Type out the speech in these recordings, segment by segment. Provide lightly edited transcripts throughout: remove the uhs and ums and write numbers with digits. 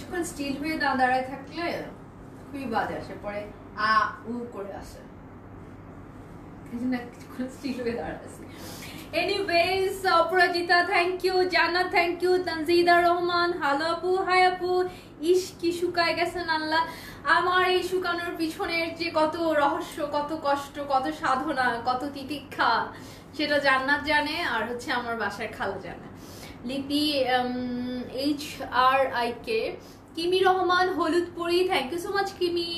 কিছুক্ষণ স্টিল হয়ে দাঁড়ায় থাকলে খুবই বাজে আসে, পরে আ উ করে আসে, কিছুক্ষণ স্টিল হয়ে দাঁড়াচ্ছি। এনিওয়েজ অপরাজিতা থ্যাংক ইউ, জান্নাত থ্যাংক ইউ, তানজিদা রহমান হ্যালো আপু, হাই আপু। ইস কি শুকায় গেছেন আল্লাহ। আমার এই শুকানোর পিছনের যে কত রহস্য, কত কষ্ট, কত সাধনা, কত তিতিক্ষা, সেটা জান্নাত জানে আর হচ্ছে আমার বাসার খালা জানে। লিপি HRIK, কিমি রহমান হলুদপুরি thank you so much Kimi.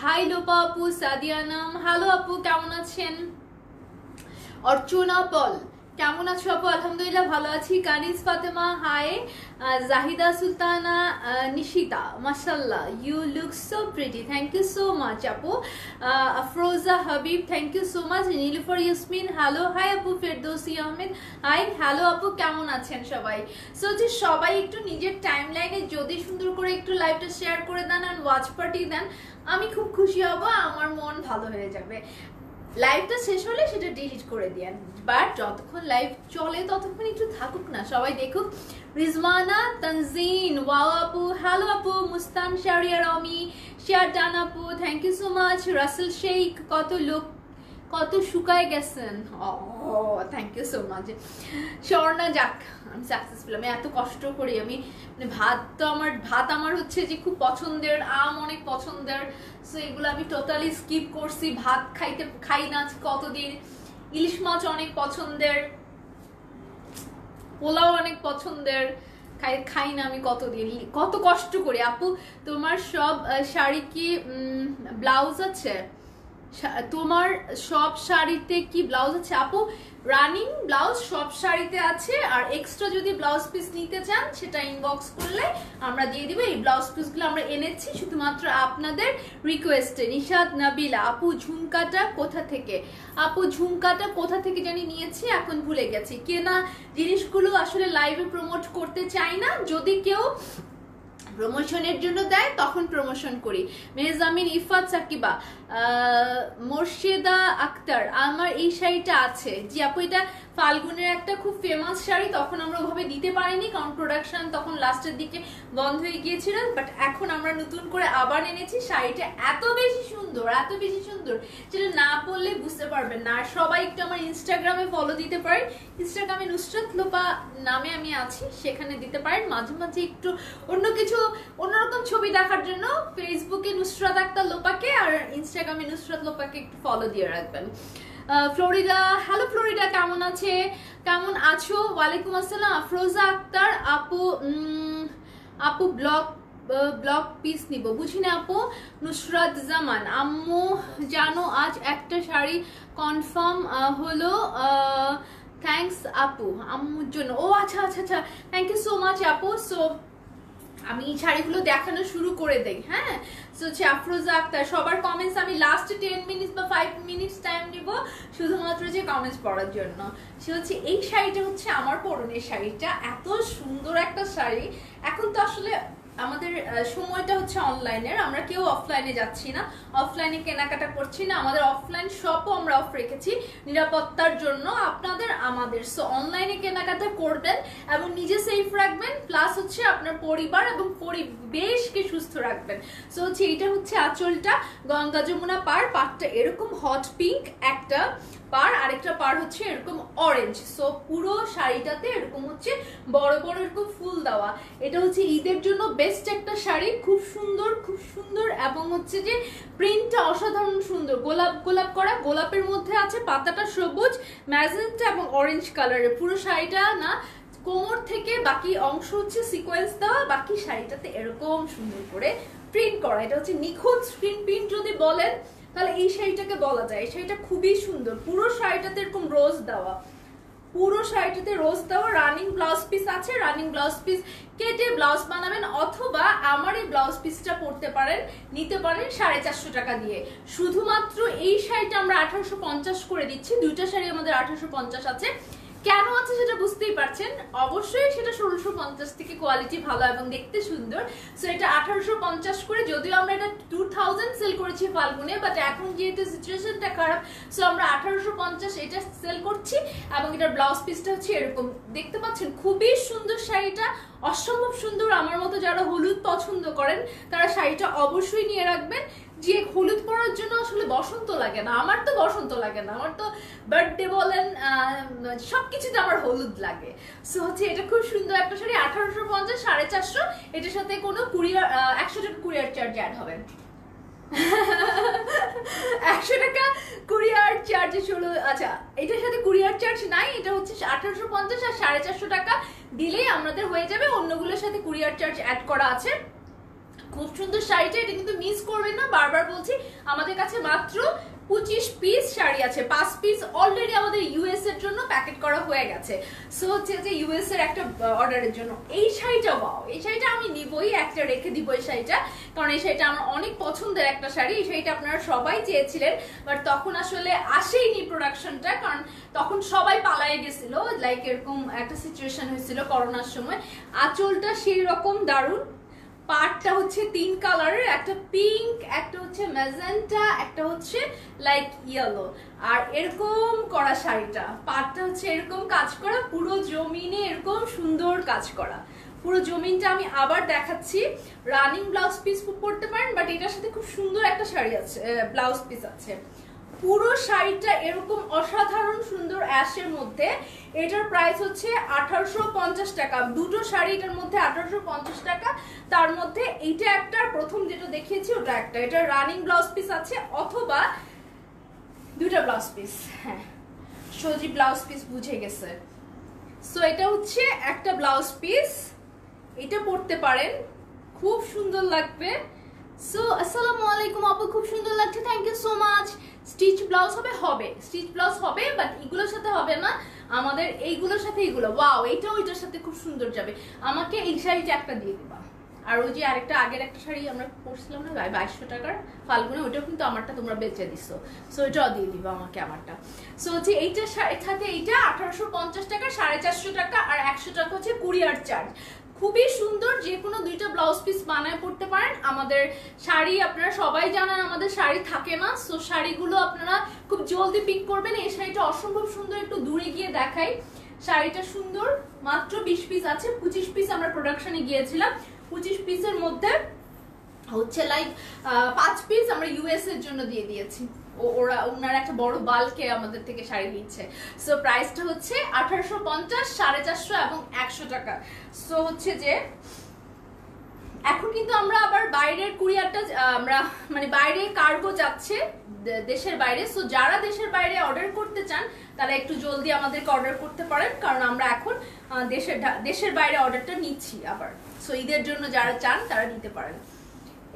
Hi Lopa আপু, সাদিয়ানাম হ্যালো আপু কেমন আছেন। অর্চনা পল কেমন আছো আপু? আলহামদুলিল্লাহ ভালো আছি। কানিজ ফাতেমা হাই। জাহিদা সুলতানা নিশিতা মাশাআল্লাহ you look so pretty thank you so much আপু। Afroza Habib thank you so much. Nilufar Yasmin hello hi আপু। ফেরদৌসি আহমেদ হাই হ্যালো আপু কেমন আছেন সবাই? সো যে সবাই একটু নিজের টাইম লাইনে যদি সুন্দর করে একটু লাইভটা শেয়ার করে দেন আর ওয়াচ পার্টি দেন, আমি খুব খুশি হব, আমার মন ভালো হয়ে যাবে। লাইভটা শেষ হলে সেটা ডিলিট করে দিয়েন, বাট যতক্ষণ লাইভ চলে ততক্ষণ একটু থাকুক না, সবাই দেখুক। রিজওয়ানা তানজিন ওয়াও আপু হ্যালো আপু। মুস্তান শারিয়া রমি শেয়ার ডান আপু thank you so much. Russel Sheikh কত শুকায় গেছেন, ও thank you so much. Swarna যাক আমি সাকসেসফুল, আমি এত কষ্ট করি, আমি মানে ভাত আমার হচ্ছে যে খুব পছন্দের, আম অনেক পছন্দের, সো এগুলো আমি টোটালি স্কিপ করছি, ভাত খাই না কতদিন। ইলিশ মাছ অনেক পছন্দের, পোলাও অনেক পছন্দের, খাই না আমি কতদিন, কত কষ্ট করি। আপু তোমার সব শাড়ি কি ব্লাউজ আছে? তোমার সব শাড়িতে কি ব্লাউজ আছে আপু? রানিং ব্লাউজ সব শাড়িতে আছে, আর এক্সট্রা যদি ব্লাউজ পিস নিতে চান সেটা ইনবক্স করলে আমরা দিয়ে দিব। এই ব্লাউজ পিসগুলো আমরা এনেছি শুধুমাত্র আপনাদের রিকোয়েস্টে। নিশাদ নাবিলা আপু ঝুমকাটা কোথা থেকে? আপু ঝুমকাটা কোথা থেকে জানি নিয়েছি, এখন ভুলে গেছি। কেনা জিনিসগুলো আসলে লাইভে প্রমোট করতে চাই না, যদি কেউ প্রমোশনের জন্য দেয় তখন প্রমোশন করি। মেহজামিন ইফাত সাকিবা মোর্শেদা আক্তার আমার এই শাড়িটা আছে। জি আপু এটা ফাল্গুনের একটা খুব ফেমাস শাড়ি, তখন আমরা ওভাবে দিতে পারিনি কারণ প্রোডাকশন তখন লাস্টের দিকে বন্ধ হয়ে গিয়েছিল, বাট এখন আমরা নতুন করে আবার এনেছি। শাড়িটা এত বেশি সুন্দর, এত বেশি সুন্দর, যেটা না পরলে বুঝতে পারবেন না। আর সবাই একটু আমার ইনস্টাগ্রামে ফলো দিতে পারেন, ইনস্টাগ্রামে নুসরাত লোপা নামে আমি আছি, সেখানে দিতে পারেন। মাঝে মাঝে একটু অন্যরকম ছবি দেখার জন্য ফেসবুকে নুসরাত আক্তার লোপাকে আর ইনস্টাগ্রামে নুসরাত লোপাকে একটু ফলো দিয়ে রাখবেন। ফ্লোরিডা হ্যালো ফ্লোরিডা কেমন আছো? ওয়ালাইকুম আসসালাম। আফরোজা আক্তার আপু ব্লক পিস নিব, বুঝি না আপু। নুসরাত জামান আম্মু জানো আজ একটা শাড়ি কনফার্ম হলো, থ্যাঙ্কস আপু আম্মুর জন্য। ও আচ্ছা আচ্ছা আচ্ছা থ্যাংক ইউ সো মাচ আপু। সো আমি শাড়িগুলো দেখানো শুরু করে দেই। হ্যাঁ সো হচ্ছে আফরোজা আক্তার, সবার কমেন্টস আমি লাস্ট 10 মিনিটস বা 5 মিনিটস টাইম নিব শুধুমাত্র যে কমেন্টস পড়ার জন্য। সে হচ্ছে এই শাড়িটা হচ্ছে আমার পরনের শাড়িটা, এত সুন্দর একটা শাড়ি। এখন তো আসলে আমাদের সময়টা হচ্ছে অনলাইনের, আমরা কেউ অফলাইনে যাচ্ছি না, অফলাইনে কেনাকাটা করছি না, আমাদের অফলাইন শপও আমরা অফ রেখেছি নিরাপত্তার জন্য আপনাদের আমাদের। সো অনলাইনে কেনাকাটা করবেন এবং নিজে সেফ রাখবেন, প্লাস হচ্ছে আপনার পরিবার এবং পরিবেশকে সুস্থ রাখবেন। সো হচ্ছে এইটা হচ্ছে আঁচলটা গঙ্গা যমুনা পাড়টা এরকম হট পিঙ্ক একটা পার, আরেকটা পার হচ্ছে এরকম অরেঞ্জ। সো পুরো শাড়িটাতে এরকম হচ্ছে বড় বড় এরকম ফুল দেওয়া। এটা হচ্ছে ঈদের জন্য বেস্ট একটা শাড়ি, খুব সুন্দর এবং হচ্ছে যে প্রিন্টটা অসাধারণ সুন্দর, গোলাপ করা, গোলাপের মধ্যে আছে পাতাটা সবুজ, ম্যাজেন্টা এবং অরেঞ্জ কালারের। পুরো শাড়িটা না কোমর থেকে বাকি অংশ হচ্ছে সিকোয়েন্স দেওয়া, বাকি শাড়িটাতে এরকম সুন্দর করে প্রিন্ট করা। এটা হচ্ছে নিখুঁত স্ক্রিন প্রিন্ট যদি বলেন তাহলে এই শাড়িটাকে বলা যায়। এই শাড়িটা খুবই সুন্দর, পুরো শাড়িটাতে এরকম রোজ দেওয়া, পুরো শাড়িটাতে রোজ দেওয়া। রানিং ব্লাউজ পিস আছে, রানিং ব্লাউজ পিস কেটে ব্লাউজ বানাবেন, অথবা আমার এই ব্লাউজ পিসটা পরতে পারেন, নিতে পারেন 450 টাকা দিয়ে। শুধুমাত্র এই শাড়িটা আমরা 1850 করে দিচ্ছি, দুইটা শাড়ি আমাদের 1850 আছে। কেন আছে সেটা বুঝতেই পারছেন, অবশ্যই সেটা 1650 থেকে কোয়ালিটি ভালো এবং দেখতে সুন্দর। সো এটা 1850 করে, যদিও আমরা এটা 2000 সেল করেছি ফাল্গুনে, বাট এখন যেহেতু সিচুয়েশনটা খারাপ সো আমরা 1850 এটা সেল করছি। এবং এটার ব্লাউজ পিসটা হচ্ছে এরকম, দেখতে পাচ্ছেন খুবই সুন্দর শাড়িটা, অসম্ভব সুন্দর। আমার মতো যারা হলুদ পছন্দ করেন তারা শাড়িটা অবশ্যই নিয়ে রাখবেন। যে হলুদ পরার জন্য আসলে বসন্ত লাগে না, আমার তো বসন্ত লাগে না, আমার তো বার্থডে বলেন সবকিছুতে আমার হলুদ লাগে। সো হচ্ছে এটা খুব সুন্দর একটা শাড়ি, 1850, 450। এটার সাথে কোনো কুরিয়ার 100 টাকা কুরিয়ার চার্জ অ্যাড হবে। 100 টাকা কুরিয়ার চার্জ হলো, আচ্ছা এটার সাথে কুরিয়ার চার্জ নাই, এটা হচ্ছে 1850 আর 450 টাকা দিলেই আমাদের হয়ে যাবে। অন্যগুলোর সাথে কুরিয়ার চার্জ অ্যাড করা আছে। খুব সুন্দর শাড়িটা, এটা কিন্তু মিস করবেন না, বারবার বলছি। আমাদের কাছে মাত্র 25 পিস শাড়ি আছে, 5 পিস অলরেডি আমাদের ইউএস এর জন্য প্যাকেট করা হয়ে গেছে। সো হচ্ছে যে ইউএস এর একটা অর্ডারের জন্য এই শাড়িটা, ওয়াও এই শাড়িটা আমি নিবই, একটা রেখে দিব এই শাড়িটা, কারণ এই শাড়িটা আমার অনেক পছন্দের একটা শাড়ি। এই শাড়িটা আপনারা সবাই চেয়েছিলেন, বাট তখন আসলে আসেইনি প্রোডাকশনটা, কারণ তখন সবাই পালায়ে গেছিল, লাইক এরকম একটা সিচুয়েশন হয়েছিল করোনার সময়। আঁচলটা সেই রকম দারুণ, পাটটা হচ্ছে 3 কালারের, একটা পিঙ্ক, একটা হচ্ছে ম্যাজেন্টা, একটা হচ্ছে লাইক ইয়েলো, আর এরকম করা শাড়িটা। পাটটা হচ্ছে এরকম কাজ করা, পুরো জমিনে এরকম সুন্দর কাজ করা, পুরো জমিনটা আমি আবার দেখাচ্ছি। রানিং ব্লাউজ পিস পরতে পারেন, বাট এটার সাথে খুব সুন্দর একটা শাড়ি আছে, ব্লাউজ পিস আছে। পুরো শাড়িটা এরকম অসাধারণ সুন্দর অ্যাশের মধ্যে। এটার প্রাইস হচ্ছে 1850 টাকা। দুটো শাড়ি এটার মধ্যে 1850 টাকা। তার মধ্যে এইটা একটা, প্রথম যেটা দেখিয়েছি ওটা একটা। এটা রানিং ব্লাউজ পিস আছে, অথবা দুটা ব্লাউজ পিস, হ্যাঁ সজি ব্লাউজ পিস বুঝে গেছে। সো এটা হচ্ছে একটা ব্লাউজ পিস, এটা পরতে পারেন, খুব সুন্দর লাগবে। সো আসসালামু আলাইকুম আপু, খুব সুন্দর লাগছে, thank you so much. Stitch blouse হবে, স্টিচ ব্লাউজ হবে, বাট এগুলোর সাথে হবে না, আমাদের এইগুলোর সাথে এইগুলো। ওয়াও, এইটা ওইটার সাথে খুব সুন্দর যাবে। আমাকে এই শাড়িটা একটা দিয়ে দিবা, আর ওই যে আরেকটা আগের একটা শাড়ি আমরা পরছিলাম না 2200 টাকার ফাল্গুনে, ওইটাও কিন্তু আমারটা তোমরা বেচে দিছো, সো ওইটাও দিয়ে দিবা আমাকে আমারটা। সো হচ্ছে এইটার সাথে এইটা 1850 টাকা, 450 টাকা, আর 100 টাকা হচ্ছে কুরিয়ার চার্জ। খুবই সুন্দর, যে কোনো দুইটা ব্লাউজ পিস বানায় পড়তে পারেন। আমাদের শাড়ি আপনারা সবাই জানেন আমাদের শাড়ি থাকে না, সো শাড়িগুলো আপনারা খুব জলদি পিক করবেন। এই শাড়িটা অসম্ভব সুন্দর, একটু দূরে গিয়ে দেখাই। শাড়িটা সুন্দর, মাত্র 20 পিস আছে, 25 পিস আমরা প্রোডাকশনে গিয়েছিলাম। 25 পিসের মধ্যে হচ্ছে লাইক 5 পিস আমরা ইউএস এর জন্য দিয়ে দিয়েছি। ওনারা একটা বড় বাল্কে আমাদের থেকে শাড়ি নিচ্ছে। সো প্রাইসটা হচ্ছে 1850, 450 এবং 100 টাকা। সো হচ্ছে যে এখন কিন্তু আমরা আবার বাইরের কুরিয়ারটা, আমরা মানে বাইরে কার্গো যাচ্ছে দেশের বাইরে। সো যারা দেশের বাইরে অর্ডার করতে চান তারা একটু জলদি আমাদেরকে অর্ডার করতে পারেন, কারণ আমরা এখন দেশের বাইরে অর্ডারটা নিচ্ছি আবার। সো ঈদের জন্য যারা চান তারা নিতে পারেন।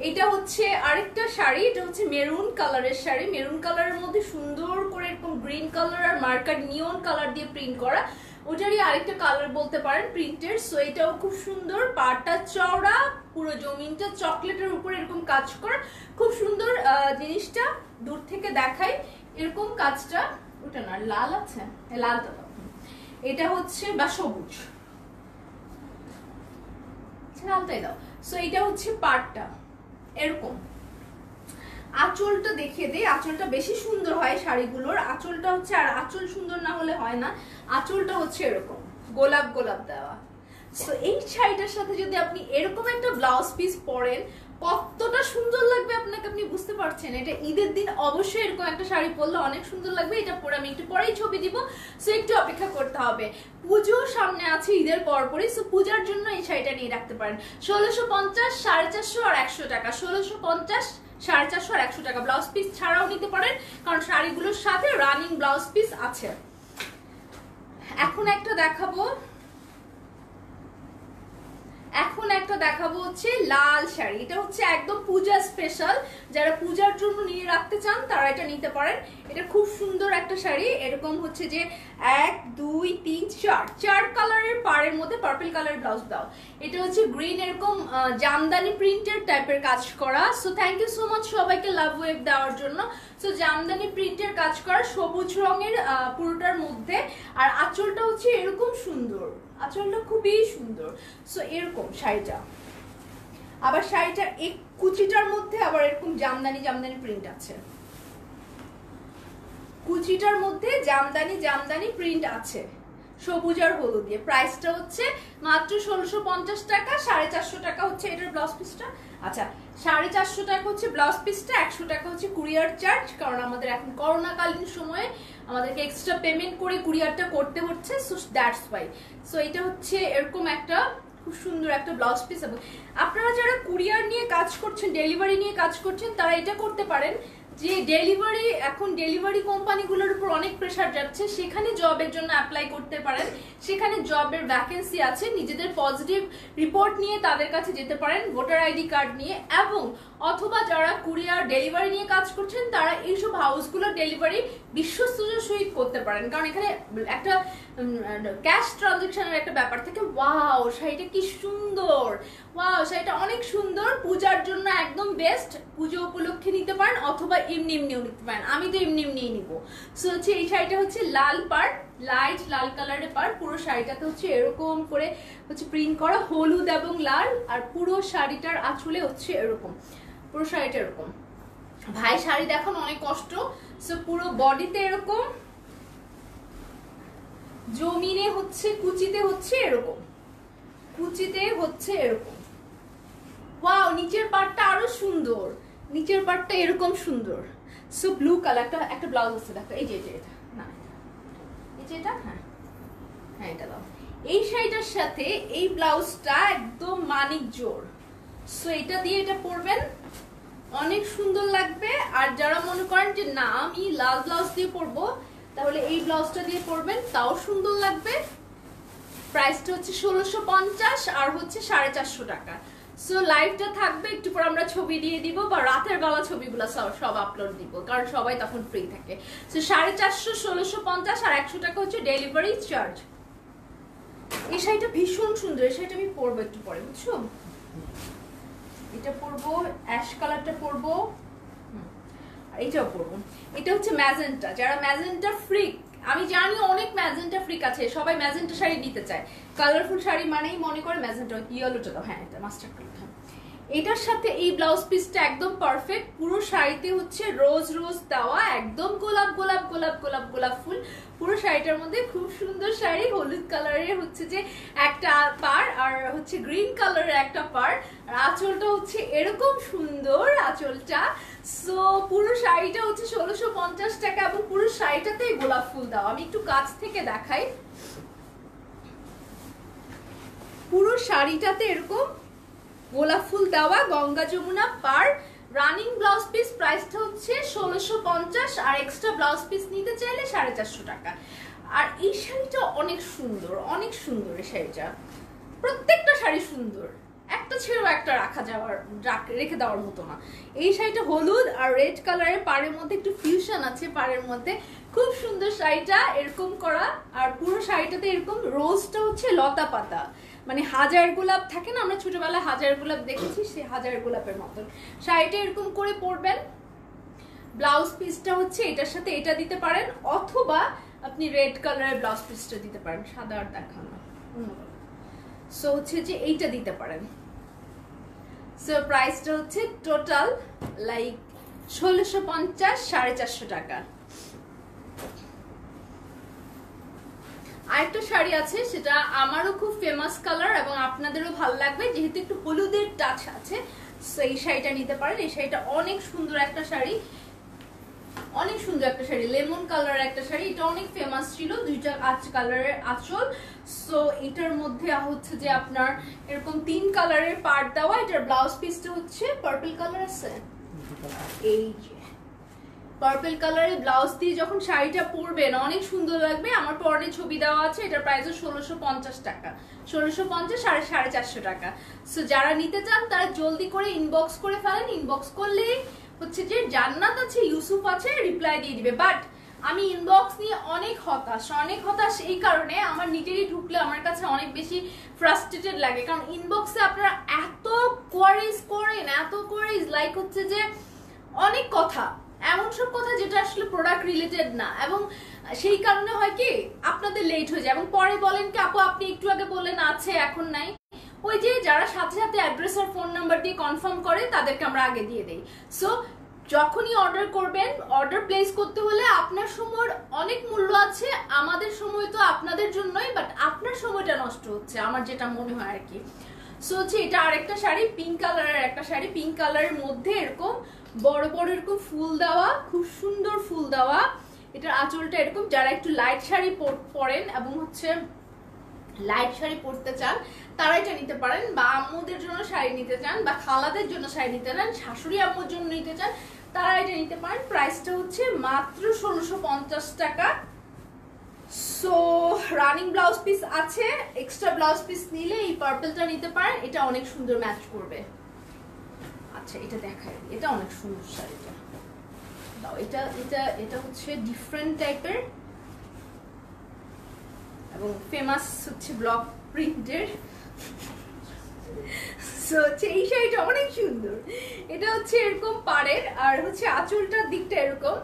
এটা হচ্ছে আরেকটা শাড়ি, এটা হচ্ছে মেরুন কালারের শাড়ি। মেরুন কালারের মধ্যে সুন্দর করে এরকম গ্রিন কালার আর মার্কার নিয়ন কালার দিয়ে প্রিন্ট করা, ওটারই আরেকটা কালার বলতে পারেন প্রিন্টের। সো এটাও খুব সুন্দর, পাড়টা চওড়া, পুরো জমিনটা চকলেটের উপর এরকম কাজ করা, খুব সুন্দর জিনিসটা। দূর থেকে দেখাই এরকম কাজটা, ওটা না লাল আছে, লালটা এটা হচ্ছে বা সবুজ, লালটাই দাও। সো এটা হচ্ছে পাড়টা এরকম। আঁচলটা দেখিয়ে দেই, আঁচলটা বেশি সুন্দর হয় শাড়িগুলোর। আঁচলটা হচ্ছে, আর আঁচল সুন্দর না হলে হয় না, আঁচলটা হচ্ছে এরকম গোলাপ গোলাপ দেওয়া। সো এই শাড়িটার সাথে যদি আপনি এরকম একটা ব্লাউজ পিস পরেন কতটা সুন্দর লাগবে আপনাকে, আপনি বুঝতে পারছেন। এটা ঈদের দিন অবশ্যই এরকম একটা শাড়ি পরলে অনেক সুন্দর লাগবে। এটা পরে আমি একটু পরেই ছবি দিব, সো একটু অপেক্ষা করতে হবে। পুজো সামনে আছে ঈদের পরপরই, সো পূজার জন্য এই শাড়িটা নিয়ে রাখতে পারেন। 1650, 450 আর 100 টাকা। 1650, 450 আর 100 টাকা। ব্লাউজ পিস ছাড়াও নিতে পারেন, কারণ শাড়িগুলোর সাথে রানিং ব্লাউজ পিস আছে। এখন একটা দেখাবো, হচ্ছে লাল শাড়ি। এটা হচ্ছে একদম পূজা স্পেশাল, যারা পূজার জন্য নিয়ে রাখতে চান তারা এটা নিতে পারেন। এটা খুব সুন্দর একটা শাড়ি, এরকম হচ্ছে যে 1 2 3 4 কালারের পাড়ের মধ্যে পার্পল কালার ব্লাউজ দাও। এটা হচ্ছে গ্রিন এরকম জামদানি প্রিন্টের টাইপের কাজ করা। So thank you so much সবাইকে লাভ ওয়েভ দেওয়ার জন্য। সো জামদানি প্রিন্টের কাজ করা সবুজ রঙের পুরোটার মধ্যে, আর আঁচলটা হচ্ছে এরকম সুন্দর, আঁচলটা খুবই সুন্দর। সো এরকম শাড়িটা, আবার শাড়িটার এই কুচিটার মধ্যে আবার এরকম জামদানি জামদানি প্রিন্ট আছে, কুচিটার মধ্যে জামদানি জামদানি প্রিন্ট আছে সবুজ আর হলুদ দিয়ে। প্রাইসটা হচ্ছে মাত্র 1650 টাকা, 450 টাকা হচ্ছে এটার ব্লাউজ পিসটা। আচ্ছা 450 টাকা হচ্ছে ব্লাউজ পিসটা, 100 টাকা হচ্ছে কুরিয়ার চার্জ, কারণ আমাদের এখন করোনাকালীন সময়ে আমাদেরকে এক্সট্রা পেমেন্ট করে কুরিয়ারটা করতে হচ্ছে, সো দ্যাটস ওয়াই। সো এটা হচ্ছে এরকম একটা খুব সুন্দর একটা ব্লাউজ পিস। এবং আপনারা যারা কুরিয়ার নিয়ে কাজ করছেন, ডেলিভারি নিয়ে কাজ করছেন, তারা এটা করতে পারেন যে ডেলিভারি, এখন ডেলিভারি কোম্পানিগুলোর উপর অনেক প্রেসার যাচ্ছে, সেখানে জবের জন্য অ্যাপ্লাই করতে পারেন, সেখানে জবের ভ্যাকেন্সি আছে, নিজেদের পজিটিভ রিপোর্ট নিয়ে তাদের কাছে যেতে পারেন, ভোটার আইডি কার্ড নিয়ে। এবং অথবা যারা কুরিয়ার ডেলিভারি নিয়ে কাজ করছেন তারা এইসব হাউসগুলোর ডেলিভারি বিশ্বস্ততার সহিত করতে পারেন, কারণ এখানে একটা ক্যাশ ট্রানজেকশনের একটা ব্যাপার থাকে। ওয়াও শাড়িটা কি সুন্দর, ওয়াও শাড়িটা অনেক সুন্দর, পূজার জন্য একদম বেস্ট, পুজো উপলক্ষে নিতে পারেন অথবা এমনি এমনিও নিতে পারেন, আমি তো এমনি এমনিই নিব। সো হচ্ছে এই শাড়িটা হচ্ছে লাল পাড়, লাইট লাল কালারের পাড়, পুরো শাড়িটাতে হচ্ছে এরকম করে হচ্ছে প্রিন্ট করা হলুদ এবং লাল, আর পুরো শাড়িটার আঁচলে হচ্ছে এরকম, পুরো শাড়িটা এরকম। ভাই শাড়ি দেখানো অনেক কষ্ট, সো পুরো বডিতে এরকম, জমিনে হচ্ছে কুচিতে হচ্ছে এরকম, কুচিতে হচ্ছে এরকম। ওয়াও নিচের পার্টটা আরো সুন্দর, নিচের পার্টটা এরকম সুন্দর। সো ব্লু কালার একটা ব্লাউজ আছে দেখো, এই যে এটা না, এই যে এটা, হ্যাঁ হ্যাঁ এটা দাও। এই শাড়িটার সাথে এই ব্লাউজটা একদম মানিক জোর। সো এটা দিয়ে এটা পরবেন, অনেক সুন্দর লাগবে। আর যারা মনে করেন যে না আমি লাল ব্লাউজ দিয়ে পরবো, তাহলে এই ব্লাউজটা দিয়ে পরবেন, তাও সুন্দর লাগবে। প্রাইসটা হচ্ছে 1650 আর হচ্ছে 450 টাকা। সো লাইভটা থাকবে, একটু পর আমরা ছবি দিয়ে দিব, বা রাতের বেলা ছবিগুলো সব আপলোড দিব, কারণ সবাই তখন ফ্রি থাকে। সো 450, 1650 আর 100 টাকা হচ্ছে ডেলিভারি চার্জ। এই শাড়িটা ভীষণ সুন্দর, এই শাড়িটা আমি পরবো একটু পরে, বুঝছো? এটা পরবো, অ্যাশ কালারটা পরবো, আর এটাও পরবো। এটা হচ্ছে ম্যাজেন্টা, যারা ম্যাজেন্টা ফ্রিক, আমি জানি অনেক ম্যাজেন্টা ফ্রিক আছে, সবাই ম্যাজেন্টা শাড়ি নিতে চায়, কালারফুল শাড়ি মানেই মনে করে ম্যাজেন্টা, ইয়েলোটা দাও, হ্যাঁ এটা মাস্টার কালার। এটার সাথে এই ব্লাউজ পিসটা একদম পারফেক্ট, পুরো শাড়িতে হচ্ছে রোজ রোজ দেওয়া, একদম গোলাপ গোলাপ গোলাপ গোলাপ গোলাপ ফুল পুরো শাড়িটার মধ্যে। খুব সুন্দর শাড়ি, হলুদ কালারের হচ্ছে যে একটা পার, আর হচ্ছে গ্রিন কালারের একটা পার, আর আঁচলটা হচ্ছে এরকম সুন্দর আঁচলটা। সো পুরো শাড়িটা হচ্ছে 1650 টাকা, এবং পুরো শাড়িটাতেই গোলাপ ফুল দাও। আমি একটু কাছ থেকে দেখাই, পুরো শাড়িটাতে এরকম গোলাপ ফুল দেওয়া, গঙ্গা যমুনা পার, রানিং ব্লাউজ পিস। প্রাইসটা হচ্ছে 1650, আর এক্সট্রা ব্লাউজ পিস নিতে চাইলে 450 টাকা। আর এই শাড়িটা অনেক সুন্দর, অনেক সুন্দর এই শাড়িটা, প্রত্যেকটা শাড়ি সুন্দর, একটা ছেড়েও একটা রেখে দেওয়ার মতো না। এই শাড়িটা হলুদ আর রেড কালারের, পাড়ের মধ্যে একটু ফিউশন আছে পাড়ের মধ্যে, খুব সুন্দর শাড়িটা এরকম করা। আর পুরো শাড়িটাতে এরকম রোজটা হচ্ছে লতা পাতা, মানে হাজার গোলাপ থাকে না, আমরা ছোটবেলায় হাজার গোলাপ দেখেছি, সেই হাজার গোলাপের মতন শাড়িটা এরকম করে পরবেন। ব্লাউজ পিসটা হচ্ছে এটার সাথে এটা দিতে পারেন, অথবা আপনি রেড কালারের ব্লাউজ পিসটা দিতে পারেন, সাদা আর দেখানো। সো হচ্ছে যে এইটা দিতে পারেন। সো প্রাইসটা হচ্ছে টোটাল লাইক 1650, 450 টাকা। আরেকটা শাড়ি আছে, সেটা আমারও খুব ফেমাস কালার এবং আপনাদেরও ভালো লাগবে, যেহেতু একটু হলুদের টাচ আছে, সো এই শাড়িটা নিতে পারেন। এই শাড়িটা অনেক সুন্দর একটা শাড়ি, অনেক সুন্দর একটা শাড়ি, লেমন কালারের একটা শাড়ি, এটা অনেক ফেমাস ছিল, দুইটা কালারের আঁচল। সো এটার মধ্যে হচ্ছে যে আপনার এরকম 3 কালারের পার্ট দেওয়া। এটার ব্লাউজ পিসটা হচ্ছে পার্পল কালার আছে, এই যে পার্পল কালারের ব্লাউজ দিয়ে যখন শাড়িটা পরবেন অনেক সুন্দর লাগবে। আমার পরনে ছবি দেওয়া আছে, এটার প্রাইস 1650 টাকা, 1650 আর 450 টাকা। সো যারা নিতে চান তারা জলদি করে ইনবক্স করে ফেলেন, ইনবক্স করলেই হচ্ছে যে জান্নাত আছে, ইউসুফ আছে, রিপ্লাই দিয়ে দিবে। বাট আমি ইনবক্স নিয়ে অনেক হতাশ এই কারণে, আমার নিজেরই ঢুকলে আমার কাছে অনেক বেশি ফ্রাস্ট্রেটেড লাগে, কারণ ইনবক্সে আপনারা এত কোয়ারিজ করেন, এত কোয়ারিজ, লাইক হচ্ছে যে অনেক কথা, এমন সব কথা যেটা আসলে প্রোডাক্ট রিলেটেড না, এবং সেই কারণে হয় কি আপনাদের লেট হয়ে যায় এবং পরে বলেন কি আপু আপনি একটু আগে বললেন আছে এখন নাই। ওই যে যারা সাথে সাথে অ্যাড্রেস আর ফোন নাম্বার দিয়ে কনফার্ম করে তাদেরকে আমরা আগে দিয়ে দেই। সো যখনই অর্ডার করবেন, অর্ডার প্লেস করতে হলে আপনার সময়ের অনেক মূল্য আছে, আমাদের সময় তো আপনাদের জন্যই, বাট আপনার সময়টা নষ্ট হচ্ছে আমার যেটা মনে হয় আর কি। সো হচ্ছে এটা আরেকটা শাড়ি, পিঙ্ক কালারের একটা শাড়ি, পিঙ্ক কালারের মধ্যে এরকম বড় বড় এরকম ফুল দেওয়া, খুব সুন্দর ফুল দেওয়া। এটার আঁচলটা এরকম, যারা একটু লাইট শাড়ি পরেন এবং হচ্ছে লাইট শাড়ি পরতে চান তারা এটা নিতে পারেন, বা আম্মুদের জন্য শাড়ি নিতে চান, বা খালাদের জন্য শাড়ি নিতে চান, শাশুড়ি আম্মুর জন্য নিতে চান, তারা এটা নিতে পারেন। প্রাইসটা হচ্ছে মাত্র 1650 টাকা। সো রানিং ব্লাউজ পিস আছে, এক্সট্রা ব্লাউজ পিস নিলে এই পার্পলটা নিতে পারেন, এটা অনেক সুন্দর ম্যাচ করবে। আচ্ছা এটা দেখাই, এটা অনেক সুন্দর শাড়িটা দাও। এটা এটা এটা হচ্ছে ডিফারেন্ট টাইপের এবং ফেমাস হচ্ছে ব্লক প্রিন্টের। সো হচ্ছে এই শাড়িটা অনেক সুন্দর। এটা হচ্ছে এরকম পাড়ের, আর হচ্ছে আঁচলটার দিকটা এরকম,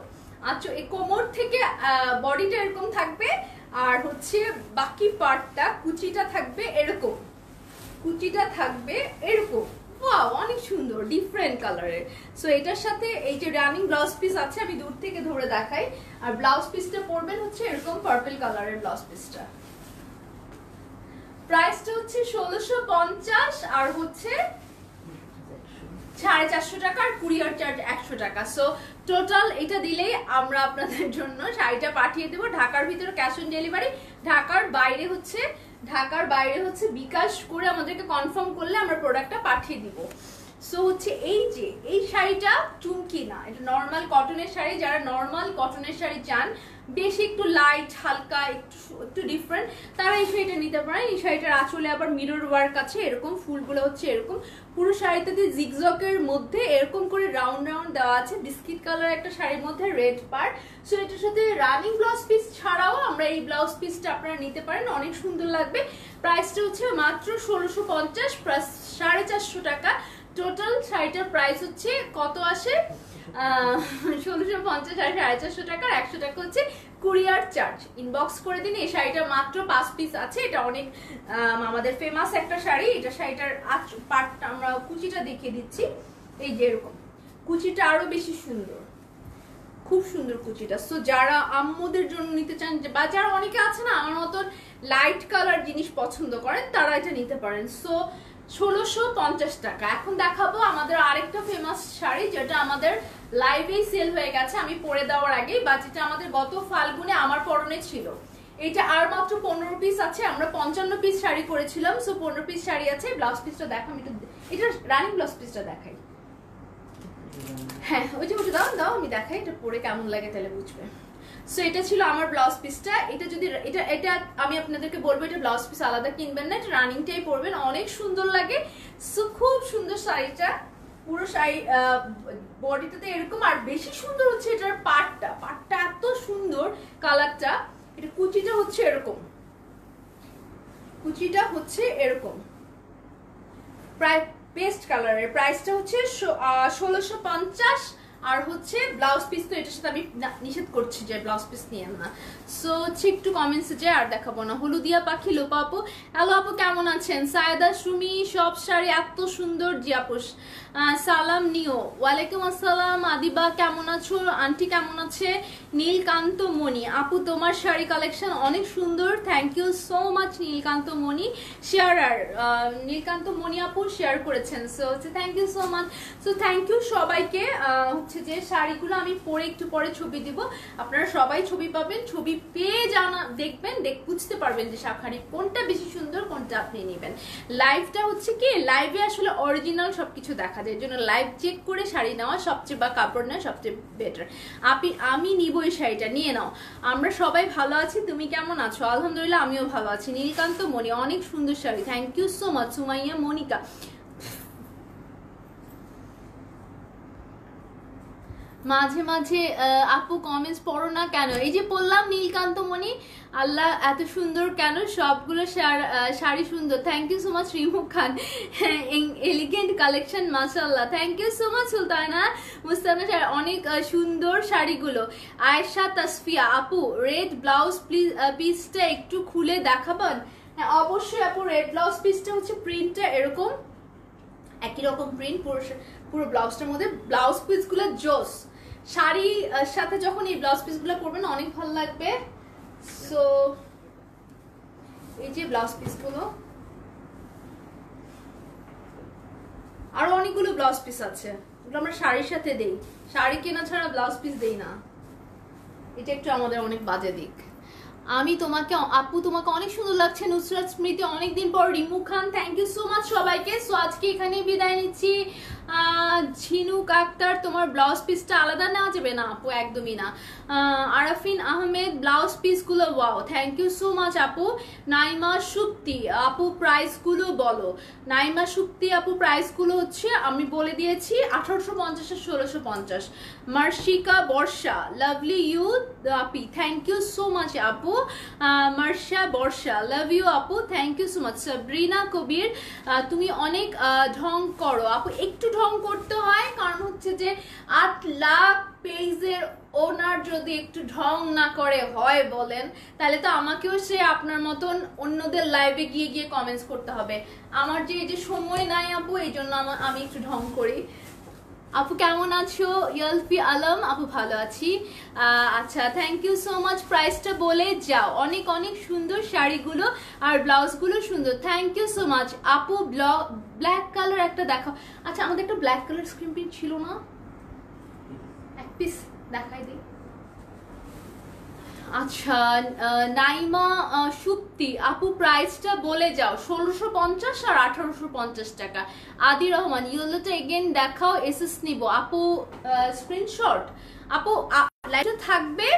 আঁচল এই কোমর থেকে বডিটা এরকম থাকবে, আর হচ্ছে বাকি পার্টটা কুচিটা থাকবে এরকম, কুচিটা থাকবে এরকম। ওয়াও অনেক সুন্দর, ডিফারেন্ট কালারের। সো এটার সাথে এই যে রানিং ব্লাউজ পিস আছে, আমি দূর থেকে ধরে দেখাই। আর ব্লাউজ পিসটা পরবেন হচ্ছে এরকম পার্পল কালারের ব্লাউজ পিসটা। প্রাইসটা হচ্ছে 1650 আর হচ্ছে 450 টাকা, আর কুরিয়ার চার্জ 100 টাকা। সো টোটাল এটা দিলেই আমরা আপনাদের জন্য শাড়িটা পাঠিয়ে দেবো। ঢাকার ভিতরে ক্যাশ অন ডেলিভারি, ঢাকার বাইরে হচ্ছে বিকাশ করে আমাদেরকে কনফার্ম করলে আমরা প্রোডাক্টটা পাঠিয়ে দিব। সো হচ্ছে এই যে এই শাড়িটা চুমকি না, এটা নর্মাল কটনের শাড়ি। যারা নর্মাল কটনের শাড়ি চান, বেশি একটু লাইট হালকা একটু ডিফারেন্ট, তারা এই শাড়িটা নিতে পারেন। এই শাড়িটার আঁচলে আবার মিরর ওয়ার্ক আছে, এরকম ফুলগুলো হচ্ছে এরকম, পুরো শাড়িটাতে জিগজকের মধ্যে এরকম করে রাউন্ড রাউন্ড দেওয়া আছে। বিস্কিট কালার একটা শাড়ির মধ্যে রেড পার। সো এটার সাথে রানিং ব্লাউজ পিস ছাড়াও আমরা এই ব্লাউজ পিসটা আপনারা নিতে পারেন, অনেক সুন্দর লাগবে। প্রাইসটা হচ্ছে মাত্র 1650 প্লাস 450 টাকা। টোটাল শাড়িটার প্রাইস হচ্ছে কত আসে, 1650 আর 450 টাকা, 100 টাকা হচ্ছে কুরিয়ার চার্জ। ইনবক্স করে দিন। এই শাড়িটার মাত্র 5 পিস আছে। এটা অনেক আমাদের ফেমাস একটা শাড়ি। এটা শাড়িটার পার্টটা আমরা কুচিটা দেখিয়ে দিচ্ছি, এই যে এরকম কুচিটা আরো বেশি সুন্দর, খুব সুন্দর কুচিটা। সো যারা আম্মুদের জন্য নিতে চান, বা যারা অনেকে আছে না আমার মতন লাইট কালার জিনিস পছন্দ করেন, তারা এটা নিতে পারেন। সো 1650 টাকা। এখন দেখাবো আমাদের আরেকটা ফেমাস শাড়ি, যেটা আমাদের লাইভেই সেল হয়ে গেছে আমি পরে দেওয়ার আগেই, বা যেটা আমাদের গত ফাল্গুনে আমার পরনে ছিল। এটা আর মাত্র 15 পিস আছে, আমরা 55 পিস শাড়ি করেছিলাম। সো 15 পিস শাড়ি আছে। ব্লাউজ পিসটা দেখো, আমি এটা রানিং ব্লাউজ পিসটা দেখাই। হ্যাঁ ওই যে ওটা দাও দাও, আমি দেখাই এটা পরে কেমন লাগে, তাহলে বুঝবে। সো এটা ছিল আমার ব্লাউজ পিসটা। এটা যদি এটা আমি আপনাদেরকে বলবো, এটা ব্লাউজ পিস আলাদা কিনবেন না, এটা রানিংটাই পরবেন, অনেক সুন্দর লাগে। সো খুব সুন্দর শাড়িটা, পুরো শাড়ি বডিটাতে এরকম। আর বেশি সুন্দর হচ্ছে এটার পাটটা এত সুন্দর কালারটা। এটা কুচিটা হচ্ছে এরকম, কুচিটা হচ্ছে এরকম প্রায় পেস্ট কালারের। প্রাইসটা হচ্ছে 1650 আর হচ্ছে ব্লাউজ পিস তো এটার সাথে আমি নিষেধ করছি যে ব্লাউজ পিস নিয়ে না। সো হচ্ছে একটু কমেন্টসে যায়, আর দেখাবো না। হলুদিয়া পাখি লোপা আপু, হ্যালো আপু কেমন আছেন? সায়দা সুমি, সব শাড়ি এত সুন্দর। জি আপু সালাম নিও। ওয়ালাইকুম আসসালাম। আদিবা কেমন আছো? আন্টি কেমন আছে? নীলকান্ত মণি আপু, তোমার শাড়ি কালেকশন অনেক সুন্দর, thank you so much Nilkanta Moni. Sharer Nilkanta Moni আপু শেয়ার করেছেন, সো হচ্ছে thank you so much. So thank you সবাইকে। হচ্ছে যে শাড়িগুলো আমি পরে একটু পরে ছবি দিব, আপনারা সবাই ছবি পাবেন। ছবি পেয়ে দেখবেন, বুঝতে পারবেন যে শাড়ি কোনটা বেশি সুন্দর, কোনটা আপনি নেবেন। লাইভটা হচ্ছে কি, লাইভে আসলে অরিজিনাল সবকিছু দেখা যায়, এর জন্য লাইভ চেক করে শাড়ি নেওয়া সবচেয়ে, বা কাপড় নেওয়া সবচেয়ে বেটার। আমি নিব এই শাড়িটা, নিয়ে নাও। আমরা সবাই ভালো আছি, তুমি কেমন আছো? আলহামদুলিল্লাহ আমিও ভালো আছি। নীলকান্ত মণি, অনেক সুন্দর sari, thank you so much. Sumaiya Monica, মাঝে মাঝে আপু কমেন্টস পড়ো না কেন? এই যে বললাম নীলকান্তমণি, আল্লাহ এত সুন্দর কেন, সবগুলো শাড়ি সুন্দর। Thank you so much Rimu Khan, elegant collection মাশাআল্লাহ। Thank you so much Sultana Mustana, অনেক সুন্দর শাড়িগুলো। আয়েশা তাসফিয়া আপু রেড ব্লাউজ পিসটা একটু খুলে দেখাবেন? হ্যাঁ অবশ্যই আপু, রেড ব্লাউজ পিসটা হচ্ছে প্রিন্টটা এরকম একই রকম প্রিন্ট, পুরো ব্লাউজটার মধ্যে। ব্লাউজ পিসগুলো জোস, শাড়ির সাথে যখন এই ব্লাউজ পিসগুলো পরবেন অনেক ভালো লাগবে। সো এই যে ব্লাউজ পিসগুলো, আরো অনেকগুলো ব্লাউজ পিস আছে, এগুলো আমরা শাড়ির সাথে দেই, শাড়ি কেনা ছাড়া ব্লাউজ পিস দেই না, এটা একটু আমাদের অনেক বাজে দিক। আমি তোমাকে আপু তোমাকে অনেক সুন্দর লাগছে। নুসরাত স্মৃতি অনেকদিন পর, রিমু খান থ্যাংক ইউ সো মাচ সবাইকে। সো আজকে এখানেই বিদায় নিচ্ছি। ঝিনুক আক্তার তোমার ব্লাউজ পিসটা আলাদা নেওয়া যাবে না আপু? একদমই না। আরাফিন আহমেদ ব্লাউজ পিসগুলো wow, thank you so much আপু। নাইমা সুপ্তি আপু প্রাইসগুলো বলো। নাইমা সুপ্তি আপু প্রাইসগুলো হচ্ছে আমি বলে দিয়েছি 1850 আর 1650। মার্শিকা বর্ষা লাভলি ইউ আপি, থ্যাংক ইউ সো মাচ আপু। মার্শা বর্ষা লাভ ইউ আপু, thank you so much. Sabrina Kabir তুমি অনেক ঢং করো আপু। একটু ঢং করতে হয়, কারণ হচ্ছে যে 8 লাখ পেজের ওনার যদি একটু ঢং না করে হয় বলেন, তাহলে তো আমাকেও সে আপনার মতন অন্যদের লাইভে গিয়ে গিয়ে কমেন্টস করতে হবে। আমার যে এই যে সময় নাই আপু, এই জন্য আমি একটু ঢং করি। আপু কেমন আছো? ইয়ালফি আলম আপু ভালো আছি। আচ্ছা থ্যাংক ইউ সো মাচ। প্রাইসটা বলে যাও। অনেক অনেক সুন্দর শাড়িগুলো আর ব্লাউজগুলো সুন্দর, থ্যাংক ইউ সো মাচ আপু। ব্ল্যাক কালার একটা দেখাও। আচ্ছা আমাদের একটা ব্ল্যাক কালার স্ক্রিন প্রিন্ট ছিল না, এক পিস দেখাই দিই। আচ্ছা নাইমা সুপ্তি আপু প্রাইসটা বলে যাও। 1650 আর 1850 টাকা। আদি রহমান ইয়েলোটা এগেন দেখাও, এসএস নিব আপু। স্ক্রিনশট আপু লাইভটা থাকবে,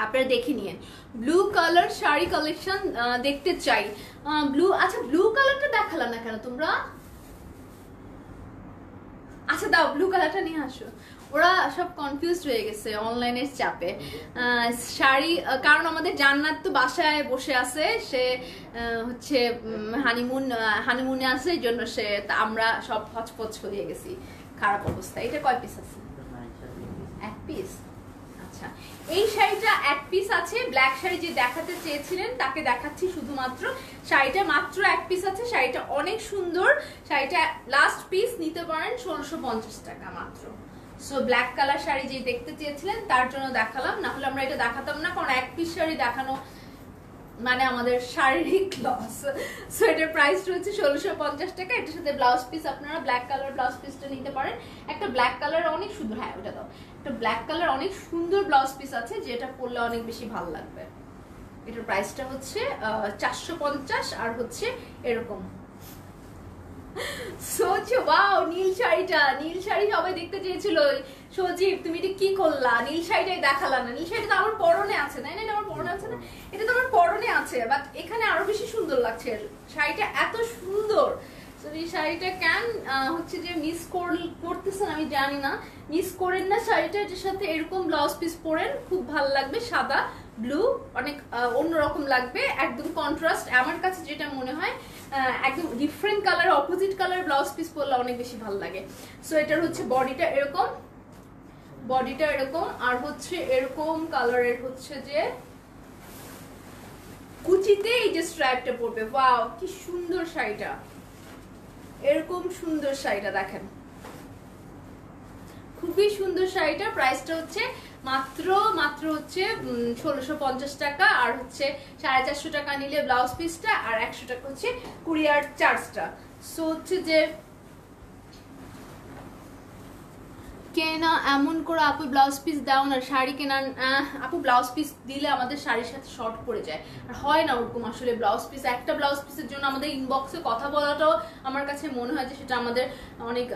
আপনারা দেখে নিন। ব্লু কালার শাড়ি কালেকশন দেখতে চাই। ব্লু, আচ্ছা ব্লু কালারটা দেখালাম না কেন তোমরা? আচ্ছা দাও ব্লু কালারটা নিয়ে আসো। ওরা সব কনফিউজড হয়ে গেছে অনলাইনের চাপে। শাড়ি, কারণ আমাদের জান্নাত তো বাসায় বসে আছে, সে হচ্ছে হানিমুনে আছে, এই জন্য সে আমরা সব হচপচ হয়ে গেছি, খারাপ অবস্থা। এটা কয় পিস আছে? এক পিস। আচ্ছা এই শাড়িটা এক পিস আছে। ব্ল্যাক শাড়ি যে দেখাতে চেয়েছিলেন তাকে দেখাচ্ছি শুধুমাত্র। শাড়িটা মাত্র এক পিস আছে, শাড়িটা অনেক সুন্দর। শাড়িটা লাস্ট পিস নিতে পারেন 1650 টাকা মাত্র। সো ব্ল্যাক কালার শাড়ি যে দেখতে চেয়েছিলেন তার জন্য দেখালাম, না হলে আমরা এটা দেখাতাম না, কারণ এক পিস শাড়ি দেখানো মানে আমাদের শারীরিক লস। সো এটার প্রাইস রয়েছে 1650 টাকা। এটার সাথে ব্লাউজ পিস আপনারা ব্ল্যাক কালার ব্লাউজ পিসটা নিতে পারেন। একটা ব্ল্যাক কালার অনেক সুন্দর, হ্যাঁ ওটা দাও। একটা ব্ল্যাক কালার অনেক সুন্দর ব্লাউজ পিস আছে, যেটা পরলে অনেক বেশি ভালো লাগবে। এটার প্রাইসটা হচ্ছে 450 আর হচ্ছে এরকম। ওয়াও নীল শাড়িটা, নীল শাড়ি সবাই দেখতে চেয়েছিল। সজীব তুমি এটা কি করলা? নীল শাড়িটাই দেখালা না। নীল শাড়িটা তো আমার পরনে আছে, তাই না? এটা আমার পরনে আছে না? এটা তো আমার পরনে আছে, বাট এখানে আরো বেশি সুন্দর লাগছে। শাড়িটা এত সুন্দর। এই শাড়িটা কেন হচ্ছে যে মিস করতেছেন আমি জানি না, মিস করেন না শাড়িটা। এটার সাথে এরকম ব্লাউজ পিস পরেন, খুব ভালো লাগবে। সাদা ব্লু অনেক অন্যরকম লাগবে, একদম কন্ট্রাস্ট। আমার কাছে যেটা মনে হয় একদম different colour, opposite colour blouse piece পরলে অনেক বেশি ভালো লাগে। সো এটার হচ্ছে বডিটা এরকম, বডিটা এরকম, আর হচ্ছে এরকম কালারের হচ্ছে যে কুচিতে এই যে স্ট্রাইপটা পড়বে। ওয়াও কি সুন্দর শাড়িটা, এরকম সুন্দর শাড়িটা দেখেন, খুবই সুন্দর শাড়িটা। প্রাইসটা হচ্ছে মাত্র হচ্ছে 1650 টাকা, আর হচ্ছে 450 টাকা নিলে ব্লাউজ পিসটা, আর 100 টাকা হচ্ছে কুরিয়ার চার্জটা। সো হচ্ছে যে কেনা এমন করে আপু ব্লাউজ পিস দাও না, শাড়ি কেনা আপু ব্লাউজ পিস দিলে আমাদের শাড়ির সাথে শর্ট পড়ে যায়, আর হয় না ওরকম। আসলে ব্লাউজ পিস, একটা ব্লাউজ পিসের জন্য আমাদের ইনবক্সে কথা বলাটাও আমার কাছে মনে হয় যে সেটা আমাদের অনেক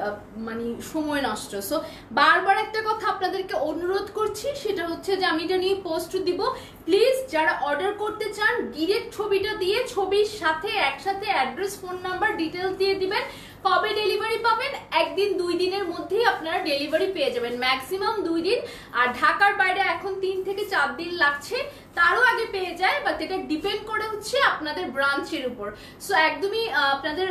মানে সময় নষ্ট। সো বারবার একটা কথা আপনাদেরকে অনুরোধ করছি, সেটা হচ্ছে যে আমি এটা নিয়ে পোস্ট দিব, প্লিজ যারা অর্ডার করতে চান ডিরেক্ট ছবিটা দিয়ে ছবির সাথে একসাথে অ্যাড্রেস, ফোন নাম্বার, ডিটেলস দিয়ে দিবেন। কবে ডেলিভারি পাবেন? একদিন 2 দিনের মধ্যেই আপনারা ডেলিভারি পেয়ে যাবেন, ম্যাক্সিমাম 2 দিন। আর ঢাকার বাইরে এখন 3 থেকে 4 দিন লাগছে, তারও আগে পেয়ে যায়, বাট এটা ডিপেন্ড করে হচ্ছে আপনাদের ব্রাঞ্চের উপর। সো একদমই আপনাদের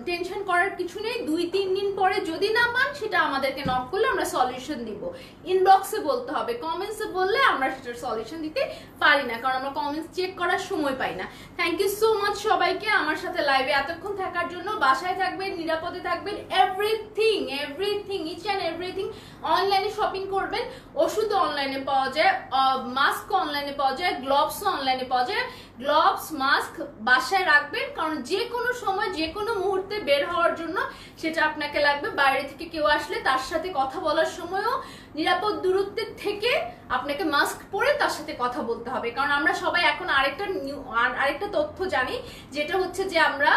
টেনশন করার কিছু নেই। 2-3 দিন পরে যদি না পান সেটা আমাদেরকে নক করলে আমরা সলিউশন দিব। ইনবক্সে বলতে হবে, কমেন্টসে বললে আমরা সেটার সলিউশন দিতে পারি না, কারণ আমরা কমেন্টস চেক করার সময় পাই না। থ্যাংক ইউ সো মাচ সবাইকে আমার সাথে লাইভে এতক্ষণ থাকার জন্য। বাসায় থাকবেন, নিরাপদে থাকবেন, এভরিথিং ইচ অ্যান্ড এভরিথিং। অনলাইনে শপিং করবেন, ওষুধ অনলাইনে পাওয়া যায়, মাস্ক অনলাইনে পাওয়া যায়, গ্লোভস অনলাইনে পাওয়া যায়। গ্লোভস, মাস্ক বাসায় রাখবেন, কারণ যে কোনো সময় যে কোনো মুহূর্তে বের হওয়ার জন্য সেটা আপনাকে লাগবে। বাইরে থেকে কেউ আসলে তার সাথে কথা বলার সময়ও নিরাপদ দূরত্বের থেকে আপনাকে মাস্ক পরে তার সাথে কথা বলতে হবে। কারণ আমরা সবাই এখন আরেকটা তথ্য জানি, যেটা হচ্ছে যে আমরা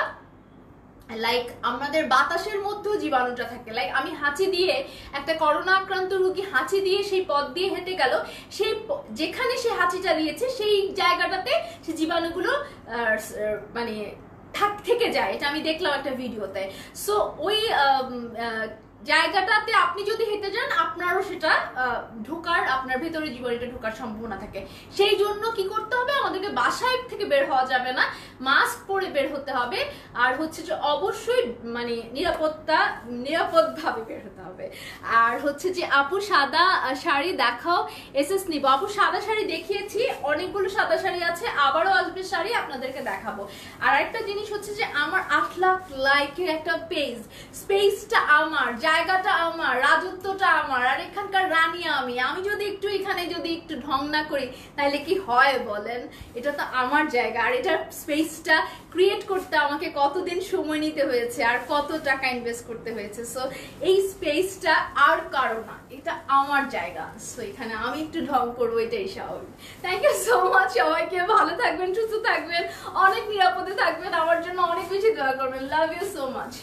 লাইক আমাদের বাতাসের মধ্যেও জীবাণুটা থাকে। লাইক আমি হাঁচি দিয়ে, একটা করোনা আক্রান্ত রোগী হাঁচি দিয়ে সেই পথ দিয়ে হেঁটে গেল, সেই যেখানে সে হাঁচিটা দিয়েছে সেই জায়গাটাতে সে জীবাণুগুলো মানে থেকে যায়। এটা আমি দেখলাম একটা ভিডিওতে। সো ওই জায়গাটাতে আপনি যদি হেঁটে যান, আপনারও সেটা আপনার ভেতরে জীবাণুটা ঢোকার সম্ভাবনা থাকে। সেই জন্য কি করতে হবে, আমাদেরকে বাসায় থেকে বের হওয়া যাবে না, মাস্ক পরে বের হতে হবে। আর হচ্ছে যে অবশ্যই মানে নিরাপদভাবে বের হতে হবে। আর হচ্ছে যে আপু সাদা শাড়ি দেখাও, এসএস নিব। আপু সাদা শাড়ি দেখিয়েছি, অনেকগুলো সাদা শাড়ি আছে, আবারও আসবে শাড়ি, আপনাদেরকে দেখাবো। আর একটা জিনিস হচ্ছে যে আমার 8 লাখ লাইকের একটা পেজ, স্পেসটা আমার, জায়গাটা আমার, রাজত্বটা আমার, আর এখানকার রানী আমি যদি একটু এখানে যদি একটু ঢং না করি তাহলে কি হয় বলেন? এটা তো আমার জায়গা, আর এটা স্পেসটা ক্রিয়েট করতে আমাকে কতদিন সময় নিতে হয়েছে আর কত টাকা ইনভেস্ট করতে হয়েছে। সো এই স্পেসটা আর কারো না, এটা আমার জায়গা। সো এখানে আমি একটু ঢং করবো, এটাই স্বাভাবিক। থ্যাংক ইউ সো মাচ সবাইকে। ভালো থাকবেন, সুস্থ থাকবেন, অনেক নিরাপদে থাকবেন, আমার জন্য অনেক বেশি দোয়া করবেন। Love you so much.